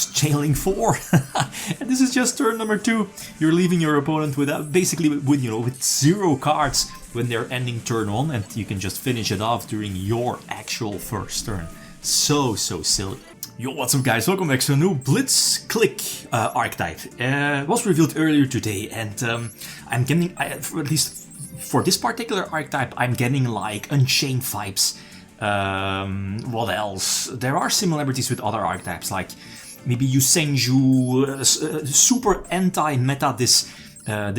jailing 4. And this is just turn number 2. You're leaving your opponent with basically with 0 cards when they're ending turn 1, and you can just finish it off during your actual first turn. So silly. Yo, what's up guys, welcome back to a new Blitzclique archetype. Was revealed earlier today, and I'm getting, at least for this particular archetype, I'm getting like Unchained vibes. What else? There are similarities with other archetypes, like maybe Yusenju, super anti-meta this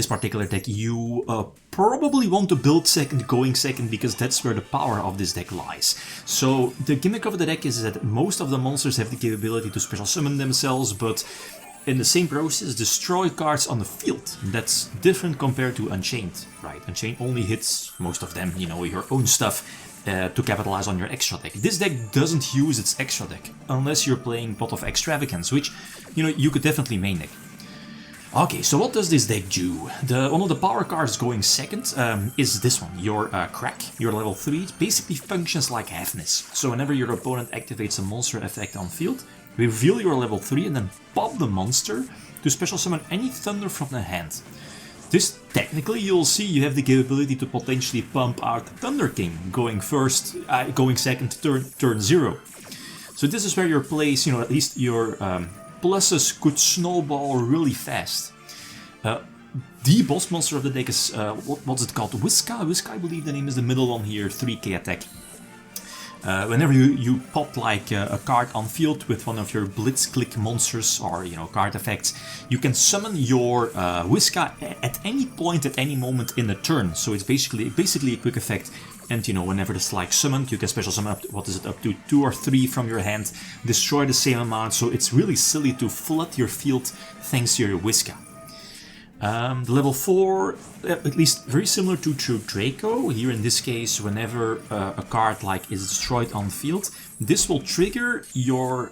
particular deck. You probably want to build going second because that's where the power of this deck lies. So the gimmick of the deck is that most of the monsters have the capability to special summon themselves, but in the same process destroy cards on the field. That's different compared to Unchained, right? Unchained only hits most of them, your own stuff. To capitalize on your extra deck. This deck doesn't use its extra deck, unless you're playing Pot of Extravagance, which, you could definitely main deck. Okay, so what does this deck do? One of the power cards going second is this one, your Crack, your level 3. It basically functions like Halfness. So whenever your opponent activates a monster effect on field, reveal your level 3 and then pop the monster to special summon any thunder from the hand. This, technically, you'll see you have the capability to potentially pump out Thunder King, going second, turn 0. So this is where your plays, at least your pluses could snowball really fast. The boss monster of the deck is, what's it called? Whiska, I believe the name is the middle one here, 3k attack. Whenever you pop like a card on field with one of your Blitzclique monsters or card effects, you can summon your Whiska at any point, at any moment in the turn. So it's basically a quick effect. And whenever it's like summoned, you can special summon up to 2 or 3 from your hand, destroy the same amount. So it's really silly to flood your field thanks to your Whiska. The level 4, at least very similar to Draco. Here in this case, whenever a card is destroyed on field, this will trigger your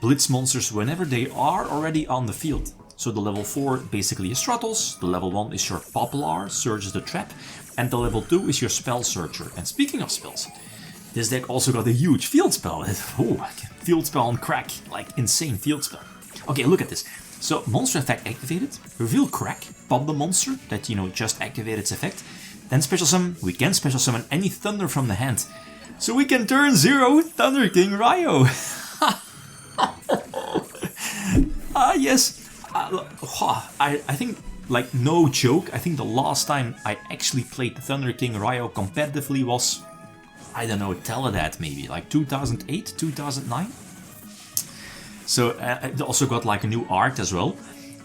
Blitz monsters whenever they are already on the field. So the level 4 basically is Struttles, the level 1 is your Poplar, Surges the Trap, and the level 2 is your Spell Searcher. And speaking of spells, this deck also got a huge field spell. Field spell on Crack, like insane field spell. Okay, look at this. So, monster effect activated, reveal Crack, pop the monster that, just activated its effect, then special summon, we can special summon any thunder from the hand. So we can turn 0 Thunder King Ryo. Yes. I think, no joke, I think the last time I actually played Thunder King Ryo competitively was, I don't know, Teledad maybe, 2008, 2009? So it also got a new art as well,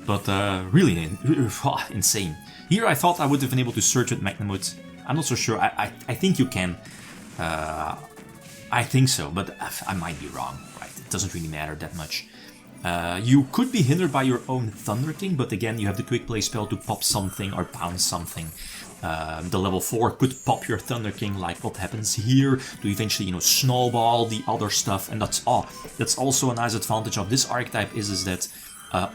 but really insane. Here I thought I would have been able to search with Magnamut. I'm not so sure. I think you can. I think so, but I might be wrong. Right? It doesn't really matter that much. You could be hindered by your own Thunder King, but again you have the quick play spell to pop something or bounce something. The level 4 could pop your Thunder King, like what happens here, to eventually, snowball the other stuff, and that's all. That's also a nice advantage of this archetype is that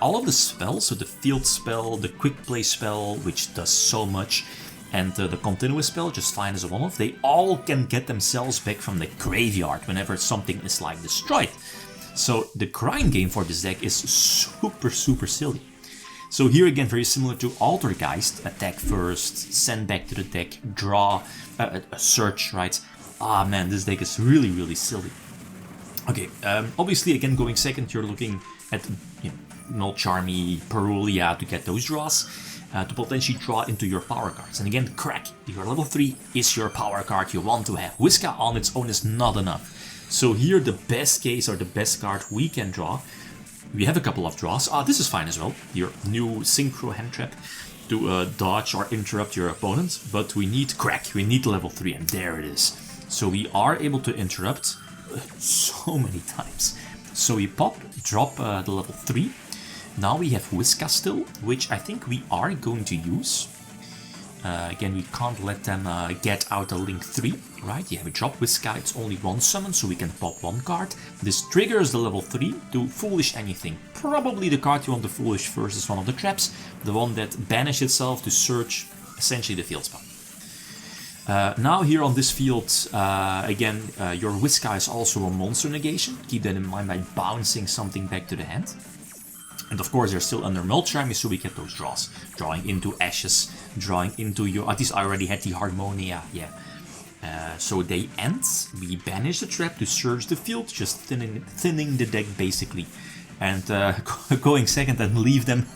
all of the spells, so the field spell, the quick play spell, which does so much, and the continuous spell, just fine as a one-off, they all can get themselves back from the graveyard whenever something is destroyed. So the grind game for this deck is super silly. So here again, very similar to Altergeist, attack first, send back to the deck, draw, search, right? Ah man, this deck is really silly. Okay, obviously again going second, you're looking at Nolcharmy, Perulia to get those draws, to potentially draw into your power cards. And again, Crack, your level 3 is your power card you want to have. Whiska on its own is not enough. So here the best case or the best card we can draw, we have a couple of draws. This is fine as well. Your new Synchro Hand Trap to dodge or interrupt your opponent. But we need Crack. We need level 3, and there it is. So we are able to interrupt so many times. So we drop the level 3. Now we have Whiska still, which I think we are going to use. Again, we can't let them get out a Link 3, right? Yeah, we drop Whiska, it's only one summon, so we can pop one card. This triggers the level 3 to Foolish anything. Probably the card you want to Foolish first is one of the traps, the one that banishes itself to search essentially the field spell. Now here on this field, again, your Whiska is also a monster negation. Keep that in mind by bouncing something back to the hand. And of course they're still under Mulchime, so we get those draws. Drawing into Ashes, drawing into your... At least I already had the Harmonia, yeah. So they end, we banish the trap to search the field, just thinning the deck basically. And going second and leave them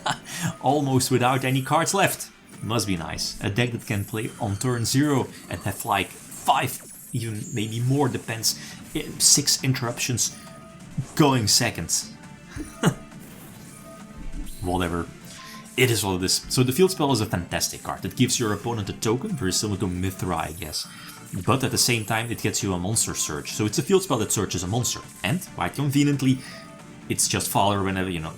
almost without any cards left. Must be nice. A deck that can play on turn 0 and have like 5, even maybe more, depends, 6 interruptions going second. Whatever. It is what it is. So the field spell is a fantastic card. It gives your opponent a token, very similar to Mithra, I guess. But at the same time, it gets you a monster search. So it's a field spell that searches a monster. And, quite conveniently, it's just fodder whenever, you know,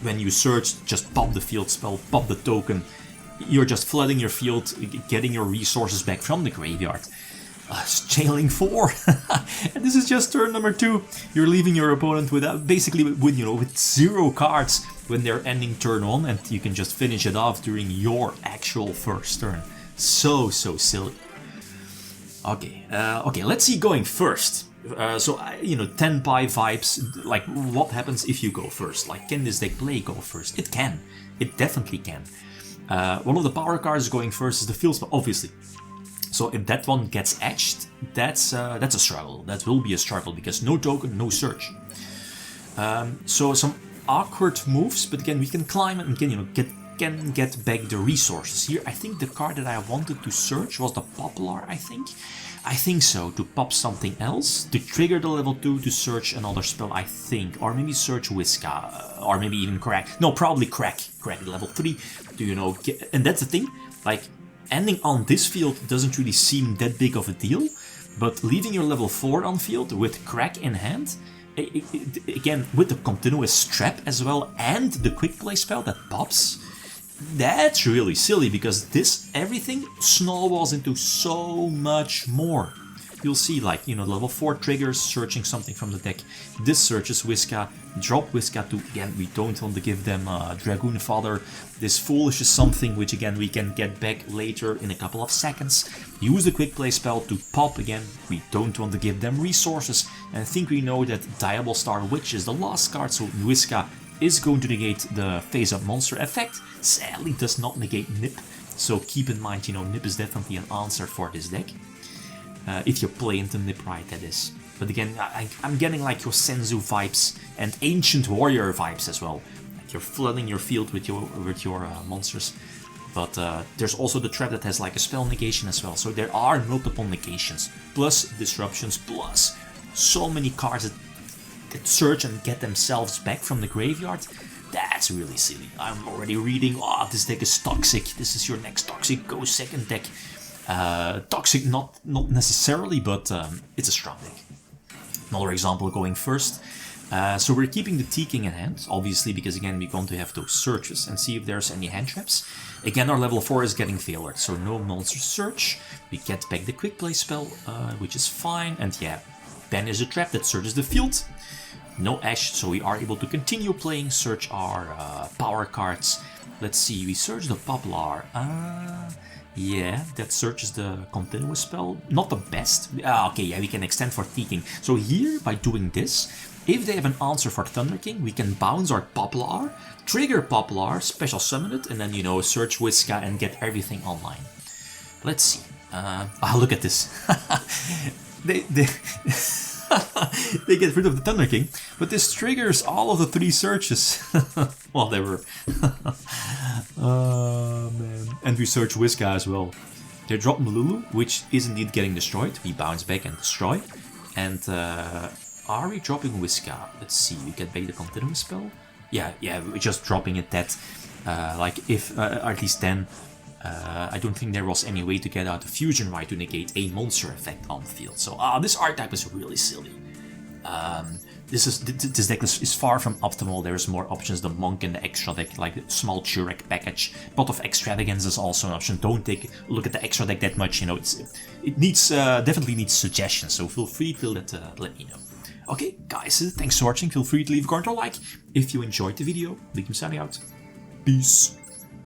when you search, just pop the field spell, pop the token. You're just flooding your field, getting your resources back from the graveyard. Jailing 4. And this is just turn number 2. You're leaving your opponent with basically with 0 cards when they're ending turn 1, and you can just finish it off during your actual first turn. So silly. Okay, let's see going first. So 10 pie vibes. Like, what happens if you go first? Like, can this deck play go first? It can. It definitely can. One of the power cards going first is the field spell, obviously. So if that one gets etched, that's a struggle. That will be a struggle because no token, no search. So some awkward moves, but again we can climb and can get back the resources. Here I think the card that I wanted to search was the Poplar. I think so, to pop something else, to trigger the level 2 to search another spell, I think, or maybe search Whiska, or maybe even Crack. No, probably Crack level 3. Do and that's the thing, like, ending on this field doesn't really seem that big of a deal, but leaving your level 4 on field with Crack in hand, again with the continuous trap as well and the quick play spell that pops, that's really silly because everything snowballs into so much more. You'll see, like, level 4 triggers, searching something from the deck. This searches Whiska, drop Whiska to, again, we don't want to give them Dragoon Fodder. This Foolish is something which, again, we can get back later in a couple of seconds. Use the quick play spell to pop, again, we don't want to give them resources. And I think we know that Diabol Star Witch is the last card, so Whiska is going to negate the face-up monster effect. Sadly does not negate Nip, so keep in mind, Nip is definitely an answer for this deck. If you play into Nip right, that is. But again, I'm getting like your Senzu vibes and Ancient Warrior vibes as well. Like you're flooding your field with your monsters. But there's also the trap that has like a spell negation as well. So there are multiple negations, plus disruptions, plus so many cards that search and get themselves back from the graveyard. That's really silly. I'm already reading, this deck is toxic. This is your next toxic go second deck. Toxic, not necessarily, but it's a strong deck. Another example going first. So we're keeping the T-King in hand, obviously, because again we want to have those searches and see if there's any hand traps. Again, our level 4 is getting failored, so no monster search. We get back the quick play spell, which is fine, and yeah, banish the trap that searches the field. No Ash, so we are able to continue playing, search our power cards. Let's see, we search the Poplar. Yeah, that searches the continuous spell. Not the best. Okay, yeah, we can extend for T-King. So here, by doing this, if they have an answer for Thunder King, we can bounce our Poplar, trigger Poplar, special summon it, and then, search Whiska and get everything online. Let's see. Look at this. They they get rid of the Thunder King, but this triggers all of the 3 searches. Whatever. Oh man. And we search Whiska as well. They drop Malulu, which is indeed getting destroyed. We bounce back and destroy. And are we dropping Whiska? Let's see, we get back the continuous spell. Yeah, we're just dropping it that. Like if at least then. I don't think there was any way to get out the Fusion Rite to negate a monster effect on the field. So this archetype is really silly. This deck is far from optimal. There's more options. The Monk and the extra deck, like the small Churek package. Pot of Extravagance is also an option. Don't take a look at the extra deck that much. It needs definitely needs suggestions. So feel free to let me know. Okay, guys, thanks for watching. Feel free to leave a comment or like if you enjoyed the video. Leave me signing out. Peace.